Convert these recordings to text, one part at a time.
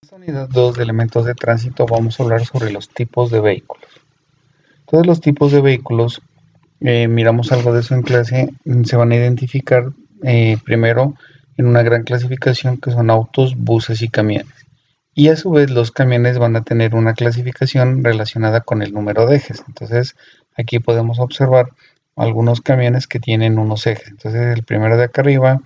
esta unidad 2 de elementos de tránsito vamos a hablar sobre los tipos de vehículos. Todos los tipos de vehículos, miramos algo de eso en clase, se van a identificar primero en una gran clasificación que son autos, buses y camiones. Y a su vez los camiones van a tener una clasificación relacionada con el número de ejes. Entonces aquí podemos observar algunos camiones que tienen unos ejes. Entonces el primero de acá arriba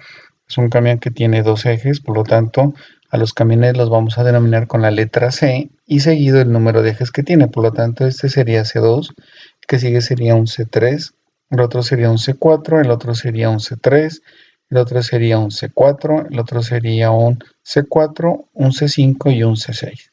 es un camión que tiene dos ejes, por lo tanto a los camiones los vamos a denominar con la letra C y seguido el número de ejes que tiene. Por lo tanto este sería C2, el que sigue sería un C3, el otro sería un C4, el otro sería un C3, el otro sería un C4, el otro sería un C4, un C5 y un C6.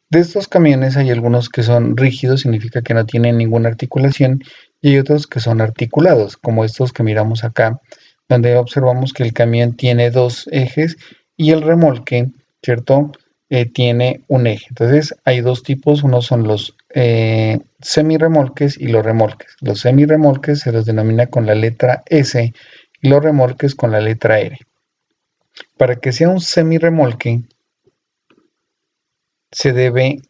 De estos camiones hay algunos que son rígidos, significa que no tienen ninguna articulación, y hay otros que son articulados, como estos que miramos acá, donde observamos que el camión tiene dos ejes y el remolque, ¿cierto? Tiene un eje. Entonces hay dos tipos, unos son los semirremolques y los remolques. Los semirremolques se los denomina con la letra S y los remolques con la letra R. Para que sea un semirremolque, se debe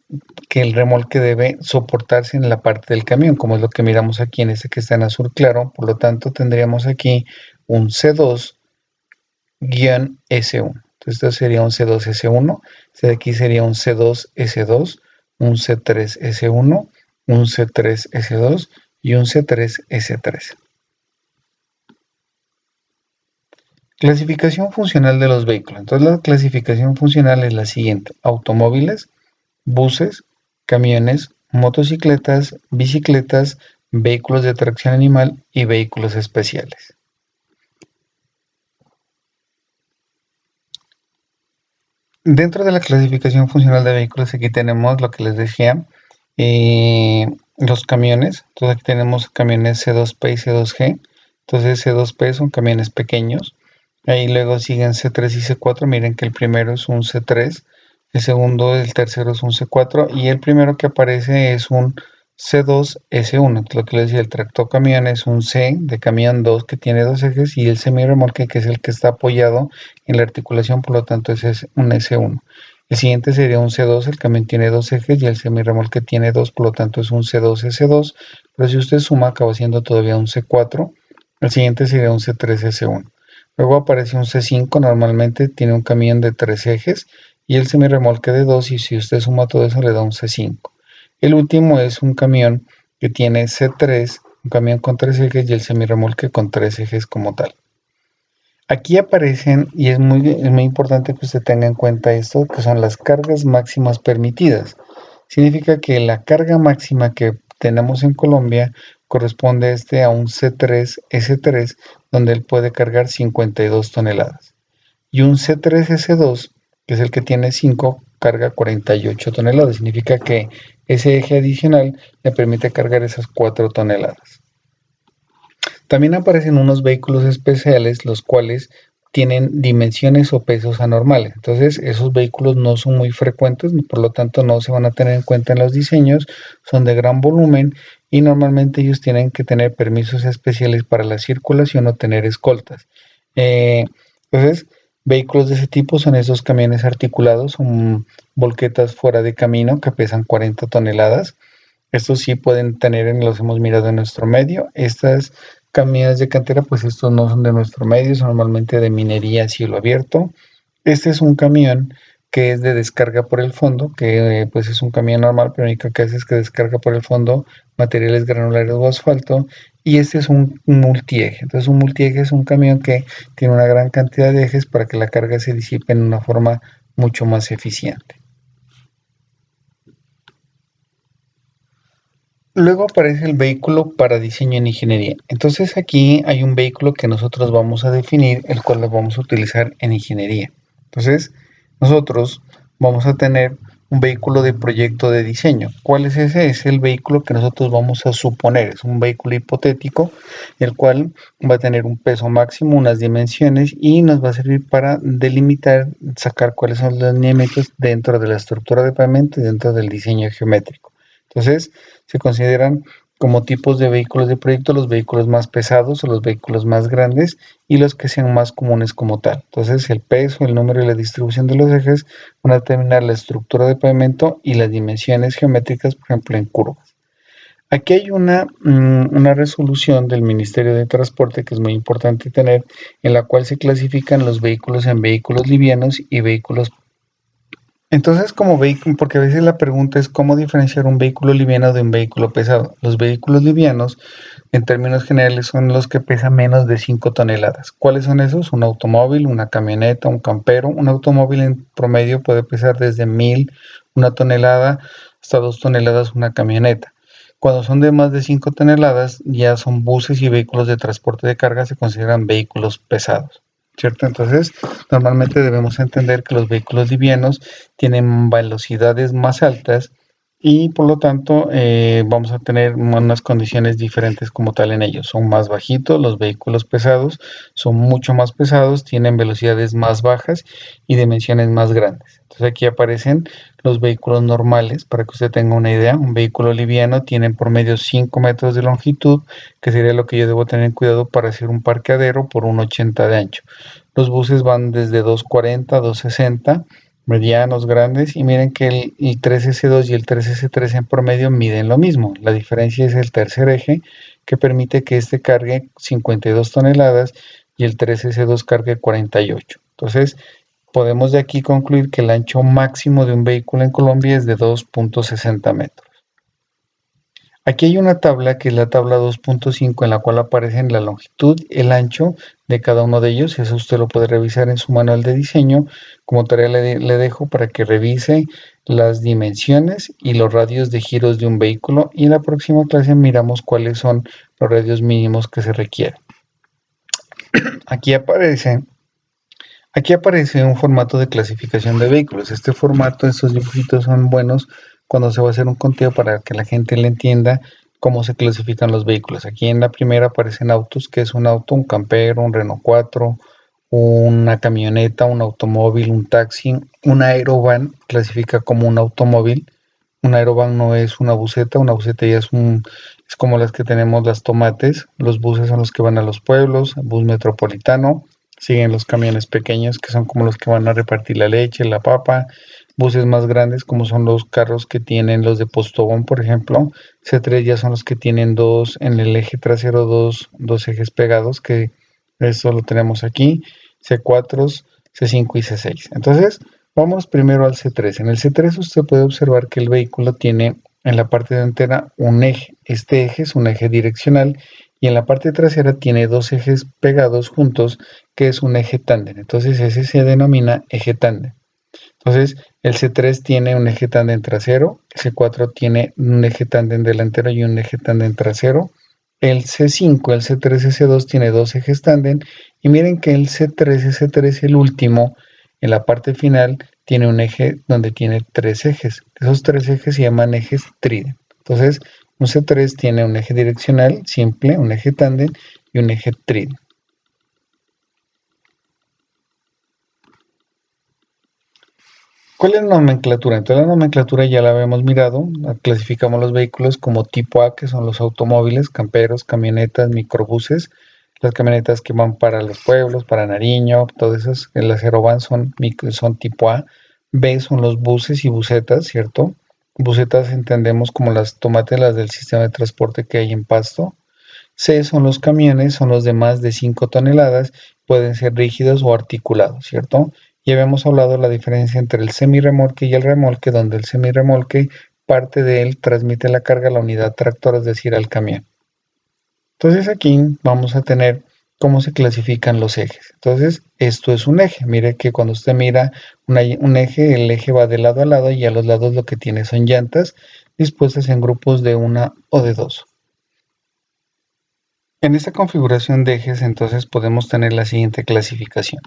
que el remolque debe soportarse en la parte del camión, como es lo que miramos aquí en este que está en azul claro. Por lo tanto, tendríamos aquí un C2-S1. Entonces, esto sería un C2S1, este de aquí sería un C2S2, un C3S1, un C3S2 y un C3S3. Clasificación funcional de los vehículos. Entonces la clasificación funcional es la siguiente: automóviles, buses, camiones, motocicletas, bicicletas, vehículos de tracción animal y vehículos especiales. Dentro de la clasificación funcional de vehículos aquí tenemos lo que les decía, los camiones. Entonces aquí tenemos camiones C2P y C2G. Entonces C2P son camiones pequeños. Ahí luego siguen C3 y C4. Miren que el primero es un C3, el segundo, el tercero es un C4 y el primero que aparece es un C2S1. Lo que les decía, el tractocamión es un C de camión 2 que tiene dos ejes y el semirremolque que es el que está apoyado en la articulación, por lo tanto ese es un S1. El siguiente sería un C2, el camión tiene dos ejes y el semirremolque tiene dos, por lo tanto es un C2S2, pero si usted suma acaba siendo todavía un C4. El siguiente sería un C3S1. Luego aparece un C5, normalmente tiene un camión de tres ejes y el semirremolque de 2 y si usted suma todo eso le da un C5. El último es un camión que tiene C3, un camión con tres ejes y el semirremolque con tres ejes como tal. Aquí aparecen, y es muy importante que usted tenga en cuenta esto, que son las cargas máximas permitidas. Significa que la carga máxima que tenemos en Colombia corresponde a un C3S3, donde él puede cargar 52 toneladas. Y un C3S2, que es el que tiene 5, carga 48 toneladas. Significa que ese eje adicional le permite cargar esas 4 toneladas. También aparecen unos vehículos especiales, los cuales tienen dimensiones o pesos anormales. Entonces, esos vehículos no son muy frecuentes, por lo tanto no se van a tener en cuenta en los diseños, son de gran volumen y normalmente ellos tienen que tener permisos especiales para la circulación o tener escoltas. Entonces, vehículos de ese tipo son esos camiones articulados, son volquetas fuera de camino que pesan 40 toneladas. Estos sí pueden tener, los hemos mirado en nuestro medio. Estas camiones de cantera, pues estos no son de nuestro medio, son normalmente de minería a cielo abierto. Este es un camión que es de descarga por el fondo, que pues es un camión normal, pero lo único que hace es que descarga por el fondo materiales granulares o asfalto. Y este es un multieje. Entonces un multieje es un camión que tiene una gran cantidad de ejes para que la carga se disipe en una forma mucho más eficiente. Luego aparece el vehículo para diseño en ingeniería. Entonces aquí hay un vehículo que nosotros vamos a definir, el cual lo vamos a utilizar en ingeniería. Entonces nosotros vamos a tener un vehículo de proyecto de diseño. ¿Cuál es ese? Es el vehículo que nosotros vamos a suponer. Es un vehículo hipotético, el cual va a tener un peso máximo, unas dimensiones y nos va a servir para delimitar, sacar cuáles son los lineamientos dentro de la estructura de pavimento y dentro del diseño geométrico. Entonces, se consideran como tipos de vehículos de proyecto, los vehículos más pesados o los vehículos más grandes y los que sean más comunes como tal. Entonces, el peso, el número y la distribución de los ejes van a determinar la estructura de pavimento y las dimensiones geométricas, por ejemplo, en curvas. Aquí hay una resolución del Ministerio de Transporte que es muy importante tener, en la cual se clasifican los vehículos en vehículos livianos y vehículos. Entonces, como vehículo, porque a veces la pregunta es cómo diferenciar un vehículo liviano de un vehículo pesado. Los vehículos livianos, en términos generales, son los que pesan menos de 5 toneladas. ¿Cuáles son esos? Un automóvil, una camioneta, un campero. Un automóvil en promedio puede pesar desde 1000, una tonelada, hasta 2 toneladas una camioneta. Cuando son de más de 5 toneladas, ya son buses y vehículos de transporte de carga, se consideran vehículos pesados, ¿cierto? Entonces, normalmente debemos entender que los vehículos livianos tienen velocidades más altas y por lo tanto vamos a tener unas condiciones diferentes como tal en ellos. Son más bajitos, los vehículos pesados son mucho más pesados, tienen velocidades más bajas y dimensiones más grandes. Entonces aquí aparecen los vehículos normales, para que usted tenga una idea. Un vehículo liviano tiene en promedio 5 metros de longitud, que sería lo que yo debo tener cuidado para hacer un parqueadero por 1,80 de ancho. Los buses van desde 2,40 a 2,60, medianos, grandes, y miren que el 3S2 y el 3S3 en promedio miden lo mismo. La diferencia es el tercer eje, que permite que este cargue 52 toneladas y el 3S2 cargue 48. Entonces, podemos de aquí concluir que el ancho máximo de un vehículo en Colombia es de 2,60 metros. Aquí hay una tabla que es la tabla 2,5 en la cual aparecen la longitud, el ancho de cada uno de ellos. Eso usted lo puede revisar en su manual de diseño. Como tarea le dejo para que revise las dimensiones y los radios de giros de un vehículo, y en la próxima clase miramos cuáles son los radios mínimos que se requieren. Aquí aparece un formato de clasificación de vehículos. Este formato, estos dibujitos son buenos cuando se va a hacer un conteo para que la gente le entienda cómo se clasifican los vehículos. Aquí en la primera aparecen autos, que es un auto, un campero, un Renault 4, una camioneta, un automóvil, un taxi. Un aerovan clasifica como un automóvil. Un aerovan no es una buseta ya es como las que tenemos las tomates. Los buses son los que van a los pueblos, bus metropolitano. Siguen los camiones pequeños, que son como los que van a repartir la leche, la papa. Buses más grandes, como son los carros que tienen los de Postobón, por ejemplo. C3 ya son los que tienen en el eje trasero, dos ejes pegados, que eso lo tenemos aquí. C4, C5 y C6. Entonces, vamos primero al C3. En el C3 usted puede observar que el vehículo tiene en la parte delantera un eje. Este eje es un eje direccional y en la parte trasera tiene dos ejes pegados juntos, que es un eje tándem. Entonces ese se denomina eje tándem. Entonces el C3 tiene un eje tándem trasero, el C4 tiene un eje tándem delantero y un eje tándem trasero. El C5, el C3 y C2 tiene dos ejes tándem, y miren que el C3, el último, en la parte final, tiene un eje donde tiene tres ejes. Esos tres ejes se llaman ejes trident. Entonces, un C3 tiene un eje direccional simple, un eje tándem y un eje trident. ¿Cuál es la nomenclatura? Entonces la nomenclatura ya la habíamos mirado. Clasificamos los vehículos como tipo A, que son los automóviles, camperos, camionetas, microbuses. Las camionetas que van para los pueblos, para Nariño, todas esas, las aerovan son tipo A. B son los buses y busetas, ¿cierto? Busetas entendemos como las tomates, las del sistema de transporte que hay en Pasto. C son los camiones, son los de más de 5 toneladas, pueden ser rígidos o articulados, ¿cierto? Ya habíamos hablado de la diferencia entre el semirremolque y el remolque, donde el semirremolque, parte de él transmite la carga a la unidad tractora, es decir, al camión. Entonces aquí vamos a tener cómo se clasifican los ejes. Entonces, esto es un eje. Mire que cuando usted mira un eje, el eje va de lado a lado y a los lados lo que tiene son llantas dispuestas en grupos de una o de dos. En esta configuración de ejes, entonces podemos tener la siguiente clasificación.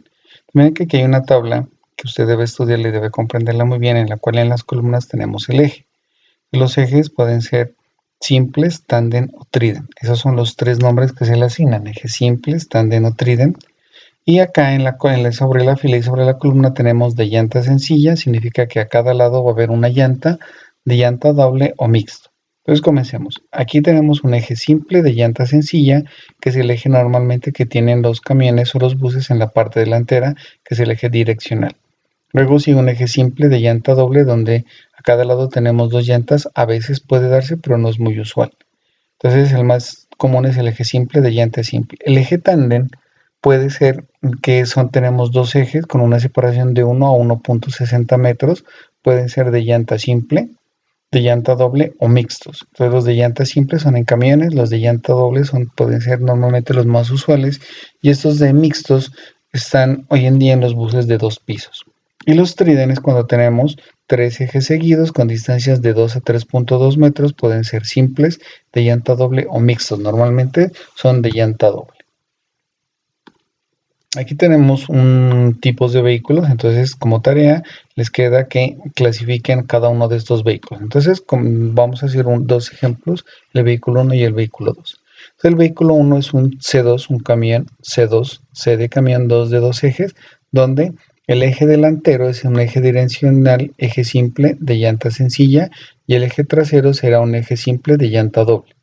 Miren que aquí hay una tabla que usted debe estudiarla y debe comprenderla muy bien, en la cual en las columnas tenemos el eje. Los ejes pueden ser simples, tándem o trident. Esos son los tres nombres que se le asignan: ejes simples, tándem o trident. Y acá sobre la fila y sobre la columna tenemos de llanta sencilla, significa que a cada lado va a haber una llanta, de llanta doble o mixto. Entonces comencemos. Aquí tenemos un eje simple de llanta sencilla, que es el eje normalmente que tienen los camiones o los buses en la parte delantera, que es el eje direccional. Luego sigue un eje simple de llanta doble, donde a cada lado tenemos dos llantas. A veces puede darse, pero no es muy usual. Entonces el más común es el eje simple de llanta simple. El eje tándem puede ser que tenemos dos ejes con una separación de 1 a 1.60 metros. Pueden ser de llanta simple, de llanta doble o mixtos. Entonces los de llanta simple son en camiones, los de llanta doble pueden ser normalmente los más usuales, y estos de mixtos están hoy en día en los buses de 2 pisos. Y los trídenes, cuando tenemos 3 ejes seguidos con distancias de 2 a 3.2 metros, pueden ser simples, de llanta doble o mixtos. Normalmente son de llanta doble. Aquí tenemos tipos de vehículos, entonces como tarea les queda que clasifiquen cada uno de estos vehículos. Entonces vamos a hacer dos ejemplos, el vehículo 1 y el vehículo 2. Entonces el vehículo 1 es un C2, un camión C2, C de camión 2 de 2 ejes, donde el eje delantero es un eje direccional, eje simple de llanta sencilla, y el eje trasero será un eje simple de llanta doble.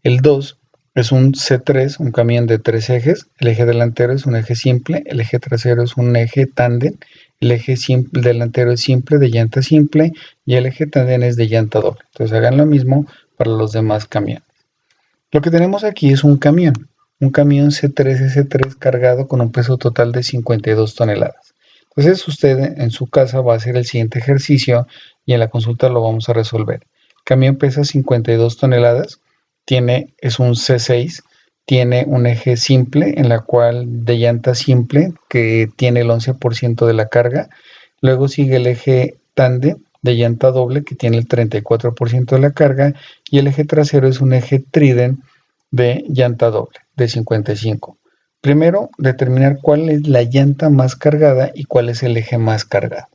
El 2 es un C3, un camión de 3 ejes. El eje delantero es un eje simple, el eje trasero es un eje tándem, el eje delantero es simple de llanta simple y el eje tándem es de llanta doble. Entonces hagan lo mismo para los demás camiones. Lo que tenemos aquí es un camión C3S3 cargado con un peso total de 52 toneladas. Entonces usted en su casa va a hacer el siguiente ejercicio y en la consulta lo vamos a resolver. El camión pesa 52 toneladas, es un C6, tiene un eje simple en la cual de llanta simple que tiene el 11% de la carga. Luego sigue el eje tándem de llanta doble que tiene el 34% de la carga, y el eje trasero es un eje trident de llanta doble de 55. Primero, determinar cuál es la llanta más cargada y cuál es el eje más cargado.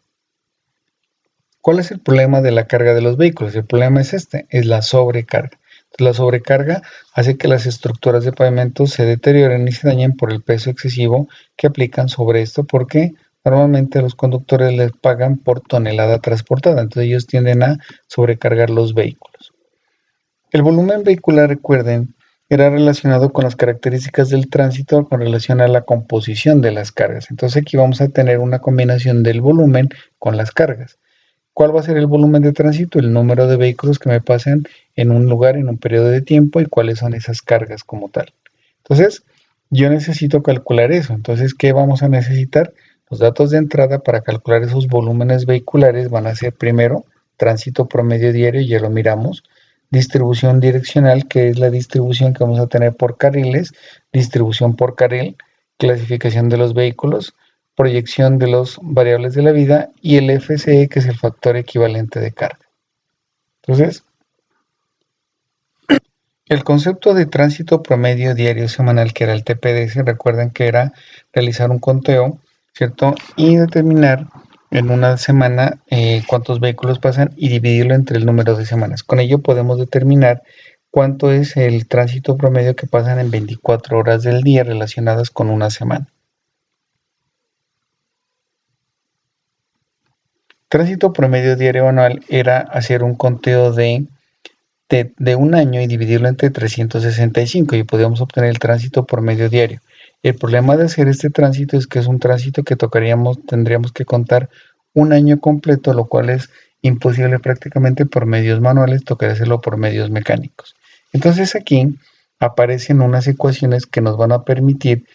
¿Cuál es el problema de la carga de los vehículos? El problema es es la sobrecarga. La sobrecarga hace que las estructuras de pavimento se deterioren y se dañen por el peso excesivo que aplican sobre esto, porque normalmente a los conductores les pagan por tonelada transportada, entonces ellos tienden a sobrecargar los vehículos. El volumen vehicular, recuerden, era relacionado con las características del tránsito con relación a la composición de las cargas. Entonces aquí vamos a tener una combinación del volumen con las cargas. ¿Cuál va a ser el volumen de tránsito? El número de vehículos que me pasan en un lugar en un periodo de tiempo, y cuáles son esas cargas como tal. Entonces, yo necesito calcular eso. Entonces, ¿qué vamos a necesitar? Los datos de entrada para calcular esos volúmenes vehiculares van a ser, primero, tránsito promedio diario, ya lo miramos. Distribución direccional, que es la distribución que vamos a tener por carriles. Distribución por carril, clasificación de los vehículos, proyección de los variables de la vida, y el FCE, que es el factor equivalente de carga. Entonces, el concepto de tránsito promedio diario semanal, que era el TPDS, recuerden que era realizar un conteo, ¿cierto? Y determinar en una semana cuántos vehículos pasan y dividirlo entre el número de semanas. Con ello podemos determinar cuánto es el tránsito promedio que pasan en 24 horas del día relacionadas con una semana. Tránsito promedio diario anual era hacer un conteo de un año y dividirlo entre 365, y podríamos obtener el tránsito promedio diario. El problema de hacer este tránsito es que es un tránsito que tendríamos que contar un año completo, lo cual es imposible prácticamente por medios manuales, tocaría hacerlo por medios mecánicos. Entonces aquí aparecen unas ecuaciones que nos van a permitir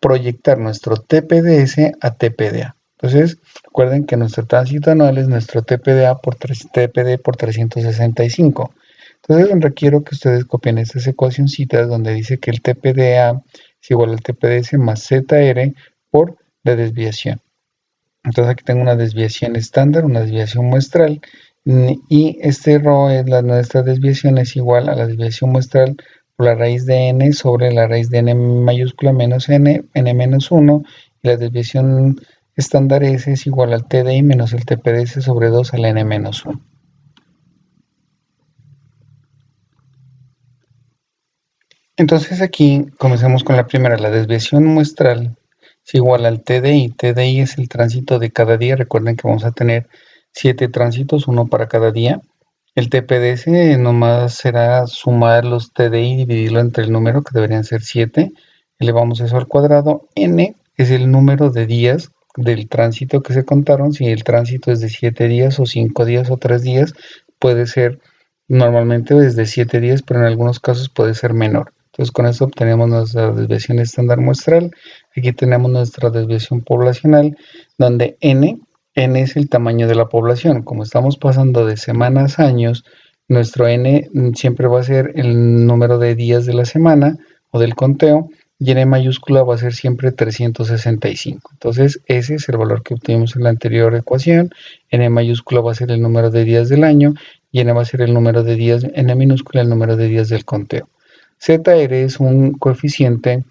proyectar nuestro TPDS a TPDA. Entonces, recuerden que nuestro tránsito anual es nuestro TPD por 365. Entonces, requiero que ustedes copien estas ecuacioncitas donde dice que el TPDA es igual al TPDS más ZR por la desviación. Entonces, aquí tengo una desviación estándar, una desviación muestral, y este ρ es nuestra desviación, es igual a la desviación muestral por la raíz de n sobre la raíz de n mayúscula menos n menos 1, y la desviación estándar S es igual al TDI menos el TPDS sobre 2 al n menos 1. Entonces aquí comencemos con la primera. La desviación muestral es igual al TDI. TDI es el tránsito de cada día. Recuerden que vamos a tener 7 tránsitos, uno para cada día. El TPDS nomás será sumar los TDI y dividirlo entre el número, que deberían ser 7. Elevamos eso al cuadrado. N es el número de días del tránsito que se contaron. Si el tránsito es de 7 días o 5 días o 3 días, puede ser normalmente desde 7 días, pero en algunos casos puede ser menor. Entonces con esto obtenemos nuestra desviación estándar muestral. Aquí tenemos nuestra desviación poblacional, donde N es el tamaño de la población. Como estamos pasando de semanas a años, nuestro N siempre va a ser el número de días de la semana o del conteo, y N mayúscula va a ser siempre 365. Entonces, ese es el valor que obtuvimos en la anterior ecuación. N mayúscula va a ser el número de días del año, y N va a ser el número de días, N minúscula el número de días del conteo. ZR es un coeficiente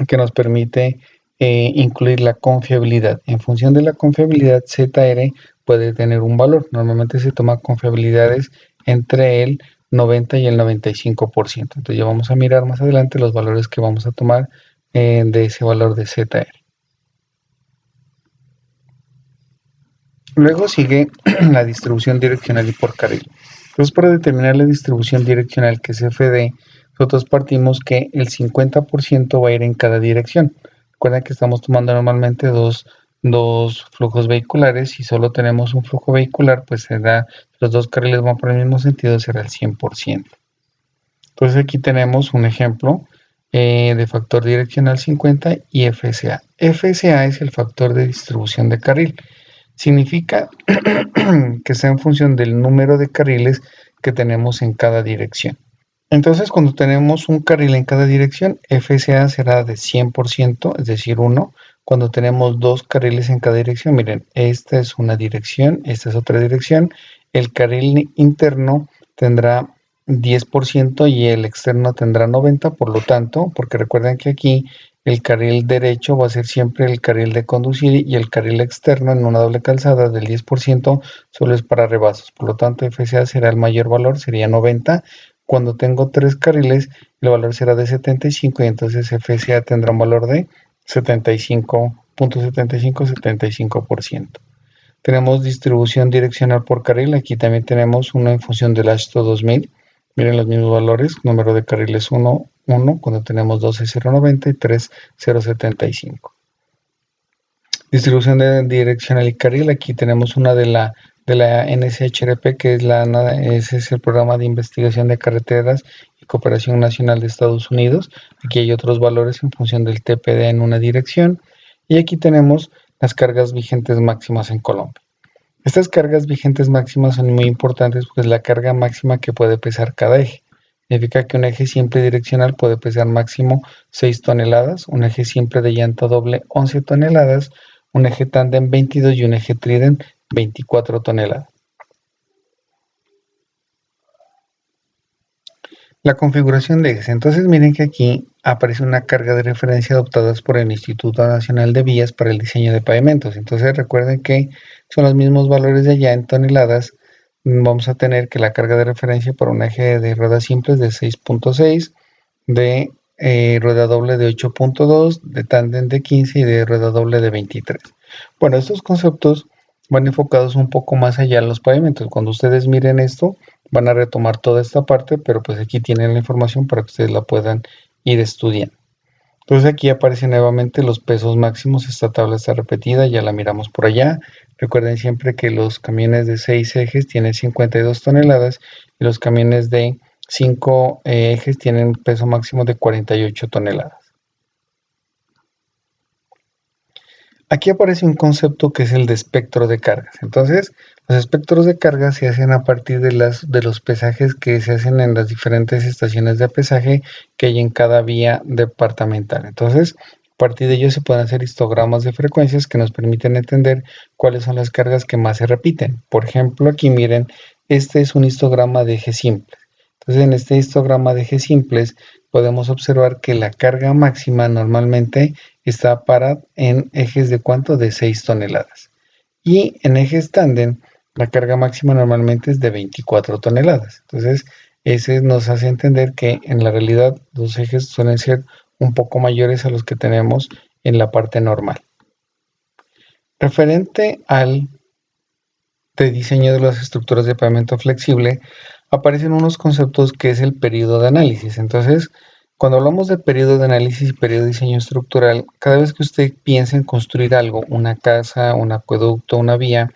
que nos permite incluir la confiabilidad. En función de la confiabilidad, ZR puede tener un valor. Normalmente se toma confiabilidades entre el 90 y el 95%. Entonces ya vamos a mirar más adelante los valores que vamos a tomar de ese valor de ZR. Luego sigue la distribución direccional y por carril. Entonces, para determinar la distribución direccional, que es FD, nosotros partimos que el 50% va a ir en cada dirección. Recuerden que estamos tomando normalmente dos flujos vehiculares. Si solo tenemos un flujo vehicular, pues los dos carriles van por el mismo sentido, será el 100%. Entonces aquí tenemos un ejemplo de factor direccional 50 y FSA. FSA es el factor de distribución de carril. Significa que está en función del número de carriles que tenemos en cada dirección. Entonces, cuando tenemos un carril en cada dirección, FSA será de 100%, es decir, 1. Cuando tenemos dos carriles en cada dirección, miren, esta es una dirección, esta es otra dirección. El carril interno tendrá 10% y el externo tendrá 90%, por lo tanto, porque recuerden que aquí el carril derecho va a ser siempre el carril de conducir, y el carril externo en una doble calzada del 10% solo es para rebasos. Por lo tanto, FSA será el mayor valor, sería 90. Cuando tengo tres carriles, el valor será de 75, y entonces FSA tendrá un valor de 75.75%. Tenemos distribución direccional por carril. Aquí también tenemos una en función del AASHTO 2000. Miren los mismos valores. Número de carriles 1, 1, cuando tenemos 12, 0,90 y 3, 0,75. Distribución direccional y carril. Aquí tenemos una de la NCHRP, que ese es el Programa de Investigación de Carreteras y Cooperación Nacional de Estados Unidos. Aquí hay otros valores en función del TPD en una dirección. Y aquí tenemos las cargas vigentes máximas en Colombia. Estas cargas vigentes máximas son muy importantes porque es la carga máxima que puede pesar cada eje. Significa que un eje simple direccional puede pesar máximo 6 toneladas, un eje simple de llanta doble 11 toneladas, un eje tándem 22 y un eje trident 24 toneladas. La configuración de ejes. Entonces miren que aquí aparece una carga de referencia adoptadas por el Instituto Nacional de Vías para el diseño de pavimentos. Entonces recuerden que son los mismos valores de allá en toneladas. Vamos a tener que la carga de referencia para un eje de ruedas simples de 6.6, de rueda doble de 8.2, de tándem de 15 y de rueda doble de 23. Bueno, estos conceptos van enfocados un poco más allá en los pavimentos. Cuando ustedes miren esto, van a retomar toda esta parte, pero pues aquí tienen la información para que ustedes la puedan ir estudiando. Entonces aquí aparecen nuevamente los pesos máximos. Esta tabla está repetida, ya la miramos por allá. Recuerden siempre que los camiones de 6 ejes tienen 52 toneladas y los camiones de 5 ejes tienen peso máximo de 48 toneladas. Aquí aparece un concepto que es el de espectro de cargas. Entonces, los espectros de cargas se hacen a partir de los pesajes que se hacen en las diferentes estaciones de pesaje que hay en cada vía departamental. Entonces, a partir de ello se pueden hacer histogramas de frecuencias que nos permiten entender cuáles son las cargas que más se repiten. Por ejemplo, aquí miren, este es un histograma de ejes simples. Entonces, en este histograma de ejes simples podemos observar que la carga máxima normalmente está para en ejes de ¿cuánto? De 6 toneladas. Y en ejes tándem, la carga máxima normalmente es de 24 toneladas. Entonces, ese nos hace entender que en la realidad los ejes suelen ser un poco mayores a los que tenemos en la parte normal. Referente al de diseño de las estructuras de pavimento flexible, aparecen unos conceptos que es el periodo de análisis. Entonces, cuando hablamos de periodo de análisis y periodo de diseño estructural, cada vez que usted piensa en construir algo, una casa, un acueducto, una vía,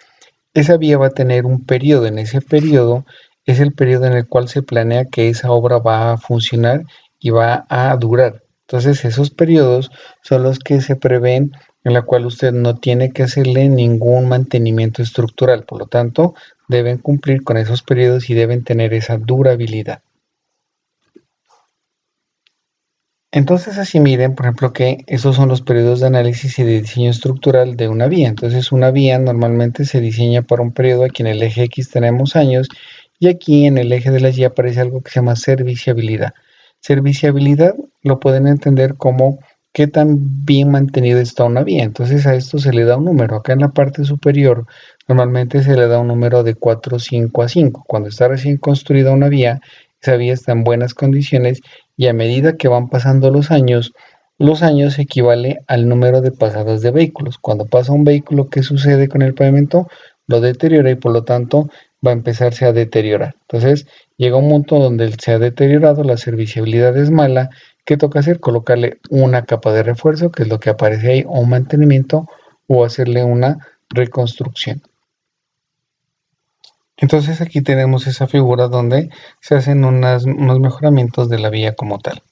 esa vía va a tener un periodo. En ese periodo es el periodo en el cual se planea que esa obra va a funcionar y va a durar. Entonces, esos periodos son los que se prevén, en la cual usted no tiene que hacerle ningún mantenimiento estructural. Por lo tanto, deben cumplir con esos periodos y deben tener esa durabilidad. Entonces, así miren, por ejemplo, que esos son los periodos de análisis y de diseño estructural de una vía. Entonces, una vía normalmente se diseña para un periodo. Aquí en el eje X tenemos años y aquí en el eje de la Y aparece algo que se llama serviciabilidad. Serviciabilidad lo pueden entender como qué tan bien mantenido está una vía. Entonces, a esto se le da un número. Acá en la parte superior normalmente se le da un número de 4, 5 a 5. Cuando está recién construida una vía, esa vía está en buenas condiciones y a medida que van pasando los años equivale al número de pasadas de vehículos. Cuando pasa un vehículo, ¿qué sucede con el pavimento? Lo deteriora y por lo tanto va a empezarse a deteriorar. Entonces llega un punto donde se ha deteriorado, la serviciabilidad es mala. ¿Qué toca hacer? Colocarle una capa de refuerzo, que es lo que aparece ahí, o un mantenimiento, o hacerle una reconstrucción. Entonces aquí tenemos esa figura donde se hacen unos mejoramientos de la vía como tal.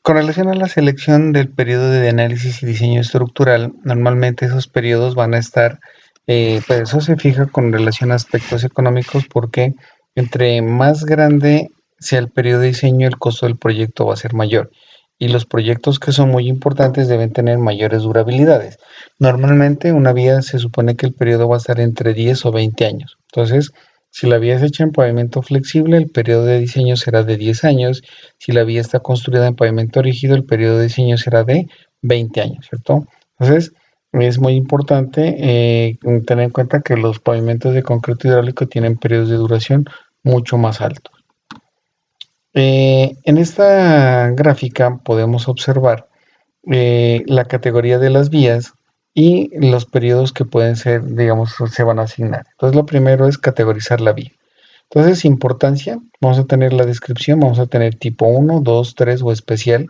Con relación a la selección del periodo de análisis y diseño estructural, normalmente esos periodos van a estar, pues eso se fija con relación a aspectos económicos porque entre más grande sea el periodo de diseño, el costo del proyecto va a ser mayor. Y los proyectos que son muy importantes deben tener mayores durabilidades. Normalmente una vía se supone que el periodo va a estar entre 10 o 20 años. Entonces, si la vía es hecha en pavimento flexible, el periodo de diseño será de 10 años. Si la vía está construida en pavimento rígido, el periodo de diseño será de 20 años, ¿cierto? Entonces, es muy importante tener en cuenta que los pavimentos de concreto hidráulico tienen periodos de duración mucho más altos. En esta gráfica podemos observar la categoría de las vías y los periodos que pueden ser, digamos, se van a asignar. Entonces, lo primero es categorizar la vía. Entonces, importancia, vamos a tener la descripción, vamos a tener tipo 1, 2, 3 o especial.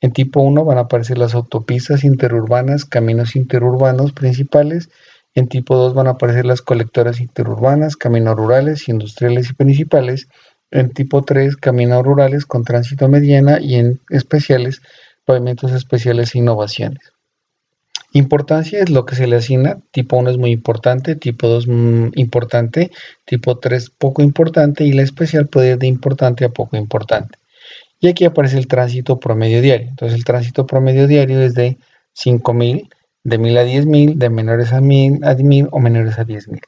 En tipo 1 van a aparecer las autopistas interurbanas, caminos interurbanos principales. En tipo 2 van a aparecer las colectoras interurbanas, caminos rurales, industriales y principales. En tipo 3, caminos rurales con tránsito mediana y en especiales, pavimentos especiales e innovaciones. Importancia es lo que se le asigna. Tipo 1 es muy importante, tipo 2 importante, tipo 3 poco importante y la especial puede ir de importante a poco importante. Y aquí aparece el tránsito promedio diario. Entonces el tránsito promedio diario es de 5.000, de 1.000 a 10.000, de menores a 1.000 o menores a 10.000.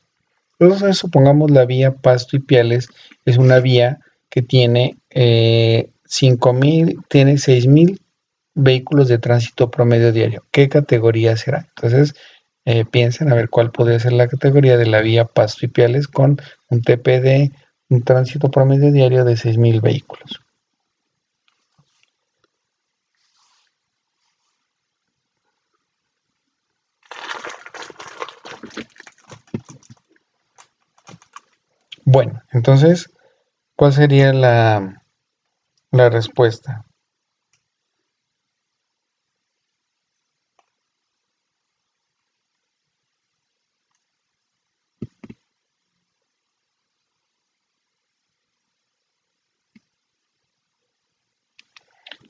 Entonces supongamos la vía Pasto y Piales es una vía que tiene 5.000, tiene 6.000 vehículos de tránsito promedio diario. ¿Qué categoría será? Entonces piensen a ver cuál podría ser la categoría de la vía Pasto y Piales con un TP de un tránsito promedio diario de 6.000 vehículos. Bueno, entonces, ¿cuál sería la respuesta?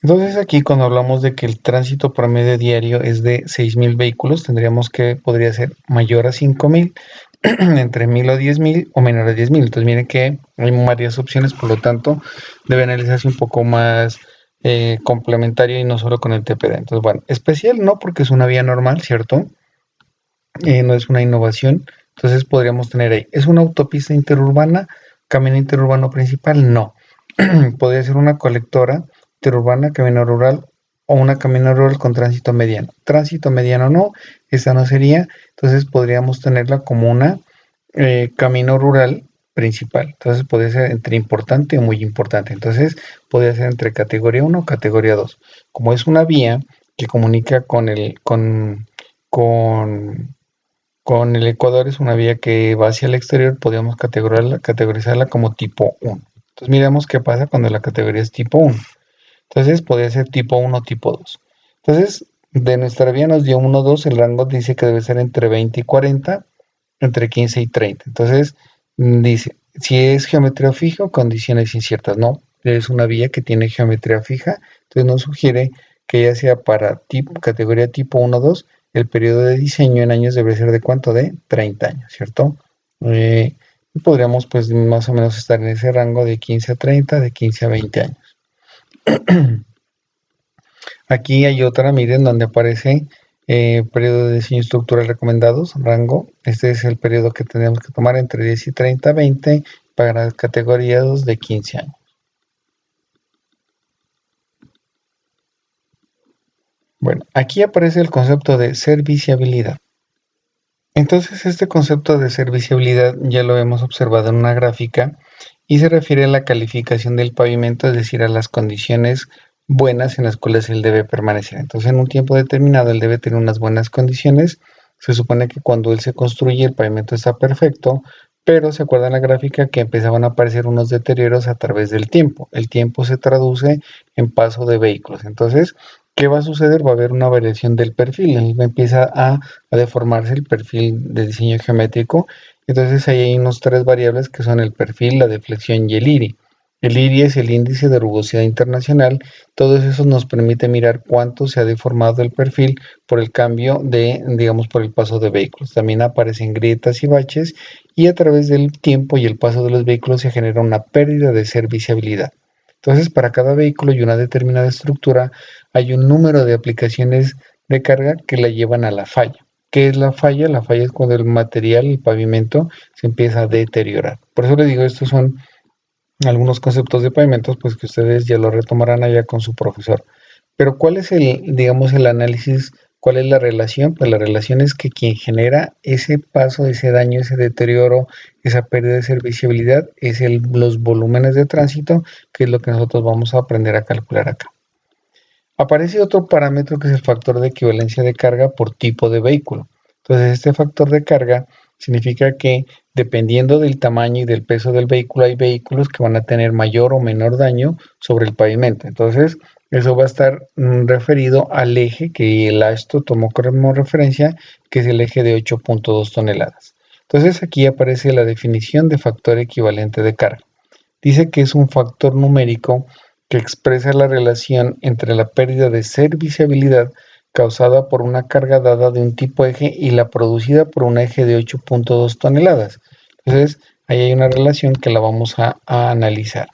Entonces aquí cuando hablamos de que el tránsito promedio diario es de 6.000 vehículos, tendríamos que podría ser mayor a 5.000, entre 1.000 o 10.000 o menor a 10.000. Entonces miren que hay varias opciones, por lo tanto debe analizarse un poco más complementario y no solo con el TPD. Entonces bueno, especial no porque es una vía normal, ¿cierto? No es una innovación. Entonces podríamos tener ahí, ¿es una autopista interurbana, camino interurbano principal? No. Podría ser una colectora interurbana, camino rural o una camino rural con tránsito mediano. Tránsito mediano no, esa no sería. Entonces podríamos tenerla como una camino rural principal. Entonces podría ser entre importante o muy importante. Entonces podría ser entre categoría 1 o categoría 2. Como es una vía que comunica con Con el ecuador es una vía que va hacia el exterior, podríamos categorizarla como tipo 1. Entonces miremos qué pasa cuando la categoría es tipo 1. Entonces podría ser tipo 1, tipo 2. Entonces, de nuestra vía nos dio 1, 2, el rango dice que debe ser entre 20 y 40, entre 15 y 30. Entonces, dice, si es geometría fija o condiciones inciertas, no, es una vía que tiene geometría fija, entonces nos sugiere que ya sea para categoría tipo 1, 2, el periodo de diseño en años debe ser de cuánto, de 30 años, ¿cierto? Podríamos pues más o menos estar en ese rango de 15 a 30, de 15 a 20 años. Aquí hay otra, miren, donde aparece periodo de diseño estructural recomendados, rango. Este es el periodo que tenemos que tomar entre 10 y 30, 20 para categorías de 15 años. Bueno, aquí aparece el concepto de serviciabilidad. Entonces, este concepto de serviciabilidad ya lo hemos observado en una gráfica y se refiere a la calificación del pavimento, es decir, a las condiciones buenas en las cuales él debe permanecer. Entonces, en un tiempo determinado, él debe tener unas buenas condiciones. Se supone que cuando él se construye, el pavimento está perfecto, pero se acuerda en la gráfica que empezaban a aparecer unos deterioros a través del tiempo. El tiempo se traduce en paso de vehículos. Entonces, ¿qué va a suceder? Va a haber una variación del perfil. Él empieza a deformarse el perfil de diseño geométrico. Entonces ahí hay unos tres variables que son el perfil, la deflexión y el IRI. El IRI es el índice de rugosidad internacional. Todo eso nos permite mirar cuánto se ha deformado el perfil por el cambio de, digamos, por el paso de vehículos. También aparecen grietas y baches y a través del tiempo y el paso de los vehículos se genera una pérdida de serviciabilidad. Entonces, para cada vehículo y una determinada estructura, hay un número de aplicaciones de carga que la llevan a la falla. ¿Qué es la falla? La falla es cuando el material, el pavimento, se empieza a deteriorar. Por eso les digo, estos son algunos conceptos de pavimentos, pues que ustedes ya lo retomarán allá con su profesor. Pero ¿cuál es el, digamos, el análisis? ¿Cuál es la relación? Pues la relación es que quien genera ese paso, ese daño, ese deterioro, esa pérdida de serviciabilidad, es los volúmenes de tránsito, que es lo que nosotros vamos a aprender a calcular acá. Aparece otro parámetro que es el factor de equivalencia de carga por tipo de vehículo. Entonces, este factor de carga significa que dependiendo del tamaño y del peso del vehículo, hay vehículos que van a tener mayor o menor daño sobre el pavimento. Entonces, eso va a estar referido al eje que el ASTO tomó como referencia, que es el eje de 8.2 toneladas. Entonces, aquí aparece la definición de factor equivalente de carga. Dice que es un factor numérico que expresa la relación entre la pérdida de serviciabilidad causada por una carga dada de un tipo eje y la producida por un eje de 8.2 toneladas. Entonces, ahí hay una relación que la vamos a analizar.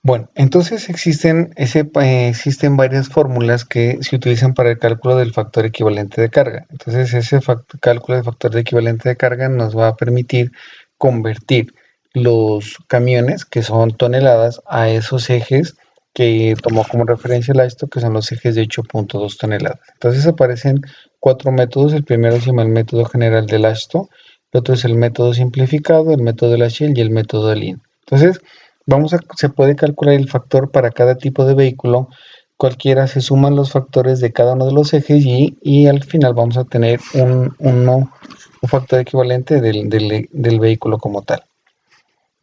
Bueno, entonces existen varias fórmulas que se utilizan para el cálculo del factor equivalente de carga. Entonces, ese cálculo de factor de equivalente de carga nos va a permitir convertir los camiones, que son toneladas, a esos ejes que tomó como referencia el AISTO, que son los ejes de 8.2 toneladas. Entonces aparecen cuatro métodos. El primero se llama el método general del AISTO, el otro es el método simplificado, el método de la Shell y el método de Lean. Entonces, se puede calcular el factor para cada tipo de vehículo. Cualquiera se suman los factores de cada uno de los ejes y al final vamos a tener un factor equivalente del vehículo como tal.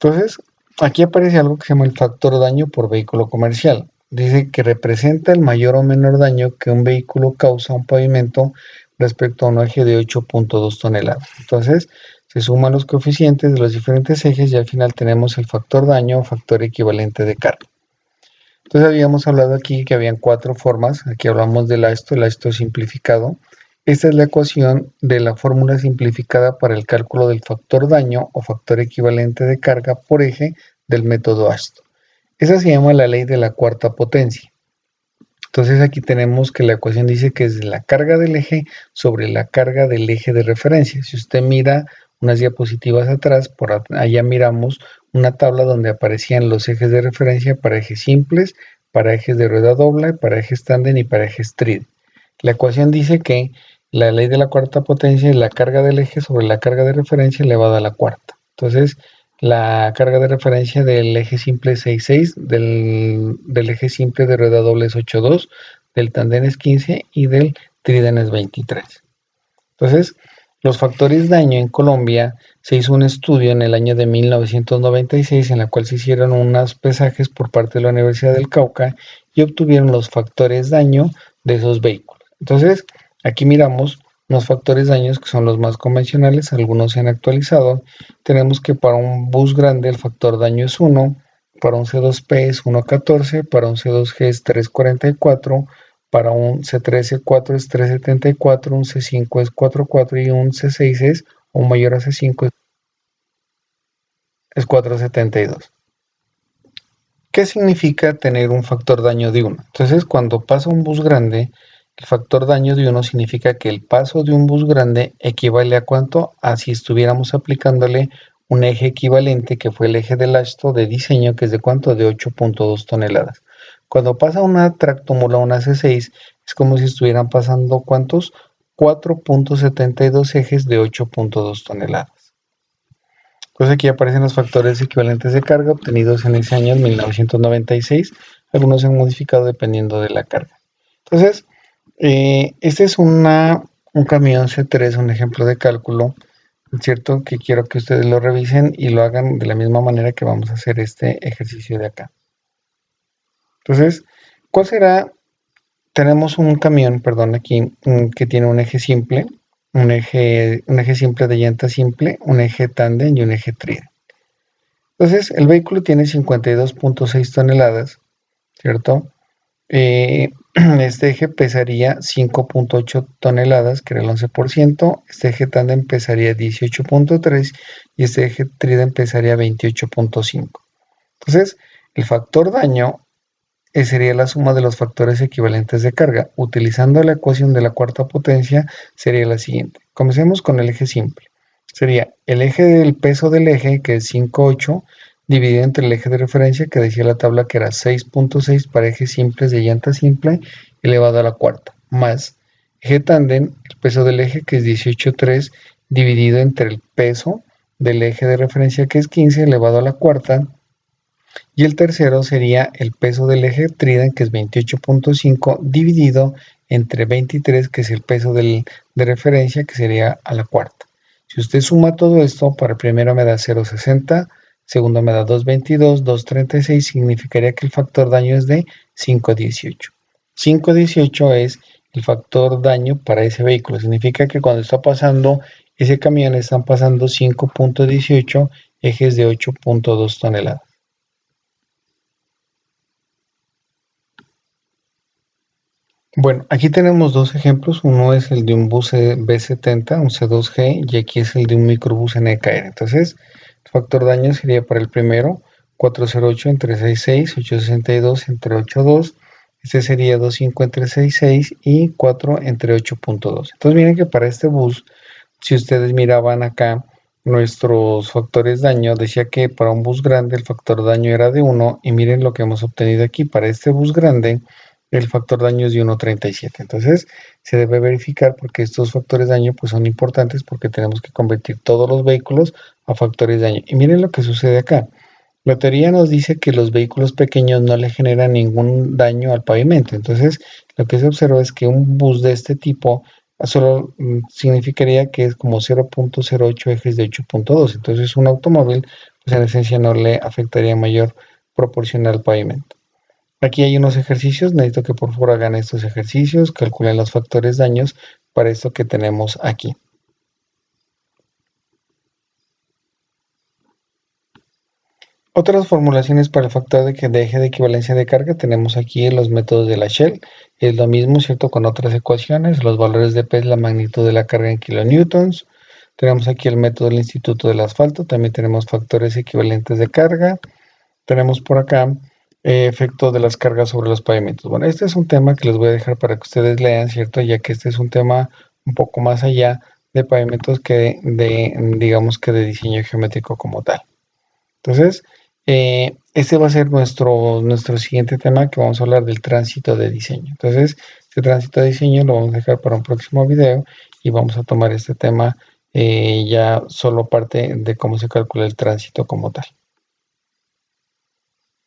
Entonces, aquí aparece algo que se llama el factor daño por vehículo comercial. Dice que representa el mayor o menor daño que un vehículo causa a un pavimento respecto a un eje de 8.2 toneladas. Entonces, se suman los coeficientes de los diferentes ejes y al final tenemos el factor daño o factor equivalente de carga. Entonces, habíamos hablado aquí que habían cuatro formas. Aquí hablamos del ASTO simplificado. Esta es la ecuación de la fórmula simplificada para el cálculo del factor daño o factor equivalente de carga por eje del método ASTO. Esa se llama la ley de la cuarta potencia. Entonces aquí tenemos que la ecuación dice que es la carga del eje sobre la carga del eje de referencia. Si usted mira unas diapositivas atrás, por allá miramos una tabla donde aparecían los ejes de referencia para ejes simples, para ejes de rueda doble, para ejes tándem y para ejes TRID. La ecuación dice que la ley de la cuarta potencia es la carga del eje sobre la carga de referencia elevada a la cuarta. Entonces, la carga de referencia del eje simple es 6,6, del eje simple de rueda doble es 8,2, del tándem es 15 y del tríden es 23. Entonces, los factores daño en Colombia, se hizo un estudio en el año de 1996 en la cual se hicieron unos pesajes por parte de la Universidad del Cauca y obtuvieron los factores daño de esos vehículos. Entonces, aquí miramos los factores daños que son los más convencionales, algunos se han actualizado. Tenemos que para un bus grande el factor daño es 1, para un C2P es 1.14, para un C2G es 3.44, para un C3, C4 es 3.74, un C5 es 4.4 y un C6 es, o mayor a C5 es 4.72. ¿Qué significa tener un factor daño de 1? Entonces, cuando pasa un bus grande, el factor daño de 1 significa que el paso de un bus grande equivale a cuánto, a si estuviéramos aplicándole un eje equivalente que fue el eje del asto de diseño, que es de cuánto, de 8.2 toneladas. Cuando pasa una tractomula, una C6, es como si estuvieran pasando cuántos, 4.72 ejes de 8.2 toneladas. Entonces aquí aparecen los factores equivalentes de carga obtenidos en ese año, en 1996. Algunos se han modificado dependiendo de la carga. Entonces, este es un camión C3, un ejemplo de cálculo, ¿cierto? Que quiero que ustedes lo revisen y lo hagan de la misma manera que vamos a hacer este ejercicio de acá. Entonces, ¿cuál será? Tenemos un camión, perdón, aquí, que tiene un eje simple, un eje simple de llanta simple, un eje tándem y un eje tríden. Entonces, el vehículo tiene 52.6 toneladas, ¿cierto? Este eje pesaría 5.8 toneladas, que era el 11%. Este eje tándem pesaría 18.3 y este eje tríden pesaría 28.5. Entonces, el factor daño sería la suma de los factores equivalentes de carga. Utilizando la ecuación de la cuarta potencia, sería la siguiente. Comencemos con el eje simple. Sería el eje del peso del eje, que es 5.8, dividido entre el eje de referencia, que decía la tabla que era 6.6 para ejes simples de llanta simple, elevado a la cuarta, más eje tándem, el peso del eje, que es 18.3, dividido entre el peso del eje de referencia, que es 15, elevado a la cuarta, y el tercero sería el peso del eje tríden, que es 28.5, dividido entre 23, que es el peso de referencia, que sería a la cuarta. Si usted suma todo esto, para el primero me da 0.60, segundo me da 2.22, 2.36, significaría que el factor daño es de 5.18. 5.18 es el factor daño para ese vehículo. Significa que cuando está pasando ese camión están pasando 5.18 ejes de 8.2 toneladas. Bueno, aquí tenemos dos ejemplos. Uno es el de un bus B70, un C2G, y aquí es el de un microbús NKR. Entonces, el factor daño sería para el primero 408 entre 66, 862 entre 82. Este sería 25 entre 66 y 4 entre 8.2. Entonces, miren que para este bus, si ustedes miraban acá nuestros factores daño, decía que para un bus grande el factor daño era de 1 y miren lo que hemos obtenido aquí. Para este bus grande el factor daño es de 1.37. Entonces se debe verificar porque estos factores daño pues son importantes porque tenemos que convertir todos los vehículos a factores daño. Y miren lo que sucede acá. La teoría nos dice que los vehículos pequeños no le generan ningún daño al pavimento. Entonces lo que se observa es que un bus de este tipo solo significaría que es como 0.08 ejes de 8.2. Entonces un automóvil pues en esencia no le afectaría mayor proporción al pavimento. Aquí hay unos ejercicios, necesito que por favor hagan estos ejercicios, calculen los factores daños para esto que tenemos aquí. Otras formulaciones para el factor de eje de equivalencia de carga tenemos aquí en los métodos de la Shell. Es lo mismo, ¿cierto? Con otras ecuaciones, los valores de P es la magnitud de la carga en kilonewtons. Tenemos aquí el método del Instituto del Asfalto, también tenemos factores equivalentes de carga. Tenemos por acá efecto de las cargas sobre los pavimentos. Bueno, este es un tema que les voy a dejar para que ustedes lean, ¿cierto? Ya que este es un tema un poco más allá de pavimentos que digamos que de diseño geométrico como tal. Entonces, este va a ser nuestro siguiente tema, que vamos a hablar del tránsito de diseño. Entonces, este tránsito de diseño lo vamos a dejar para un próximo video y vamos a tomar este tema ya solo parte de cómo se calcula el tránsito como tal.